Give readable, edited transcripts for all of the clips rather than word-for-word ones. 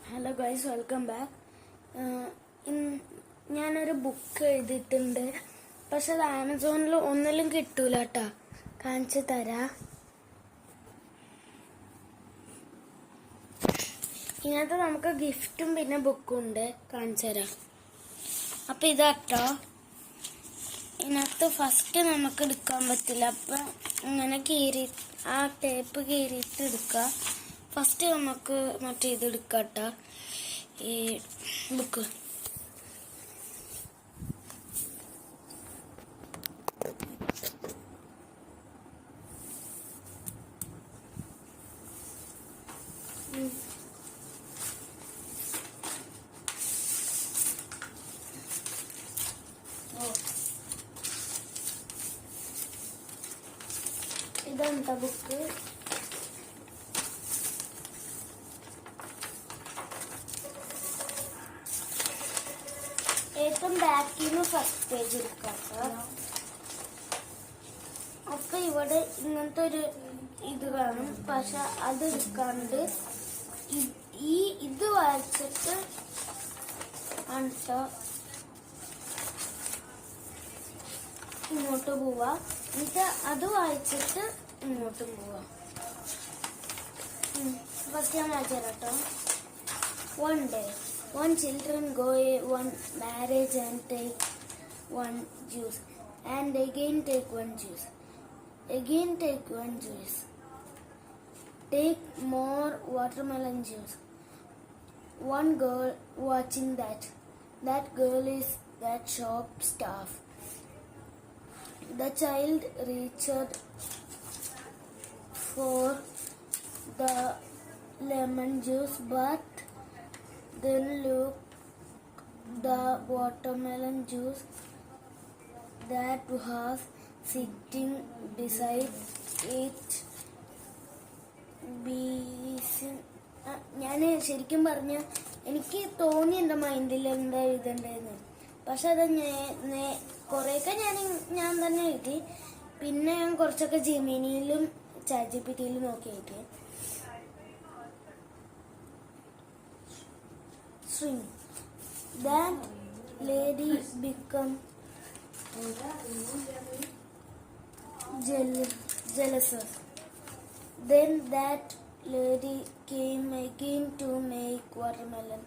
Hello guys, welcome back. ഞാനൊരു book എഴുതിയിട്ടുണ്ട്. പക്ഷെ അത് ആമസോണിൽ ഒന്നിലും കിട്ടൂല കേട്ടോ. കാണിച്ചു തരാം. ഇതിനകത്ത് നമുക്ക് ഗിഫ്റ്റും പിന്നെ ബുക്കും ഉണ്ട്. കാണിച്ചു തരാം. അപ്പം ഇതാട്ടോ. ഇതിനകത്ത് ഫസ്റ്റ് നമുക്ക് എടുക്കാൻ പറ്റില്ല. അപ്പം ഇങ്ങനെ ആ ടേപ്പ് കീറിയിട്ട് എടുക്കുക. ഫസ്റ്റ് നമുക്ക് മറ്റേ ഇത് എടുക്കാട്ട, ഈ ബുക്ക്. ഇതെന്താ ബുക്ക്? ഏറ്റവും ബാക്കിൽ നിന്ന് ഫസ്റ്റ് പേജ് എടുക്കാം. അപ്പൊ ഇവിടെ ഇങ്ങനത്തെ ഒരു ഇത് കാണും. പക്ഷെ അത് എടുക്കാണ്ട് ഇത് വായിച്ചിട്ട് ആണ് ഇങ്ങോട്ട് പോവാ. എന്നിട്ട് അത് വായിച്ചിട്ട് ഇങ്ങോട്ട് പോവാ. ഫസ്റ്റ് ഞാൻ വായിച്ചു കേട്ടോ. One day, one children go one marriage and take one juice, and again take one juice, again take one juice, take more watermelon juice. One girl watching that girl is that shop staff. The child reached for the lemon juice, but then look the watermelon juice that was sitting beside it. ഞാൻ ശരിക്കും പറഞ്ഞ എനിക്ക് തോന്നി എൻ്റെ മൈൻഡിൽ എന്താ എഴുതണ്ടേന്ന്. പക്ഷെ അത് കുറേയൊക്കെ ഞാൻ തന്നെ എഴുതി. പിന്നെ ഞാൻ കുറച്ചൊക്കെ ജെമിനിയിലും ചാറ്റ്ജിപിടിയിലും നോക്കി എഴുതി. String. That lady become jealous. Then that lady came again to make watermelon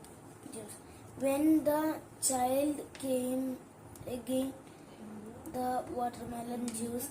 juice. When the child came again, the watermelon juice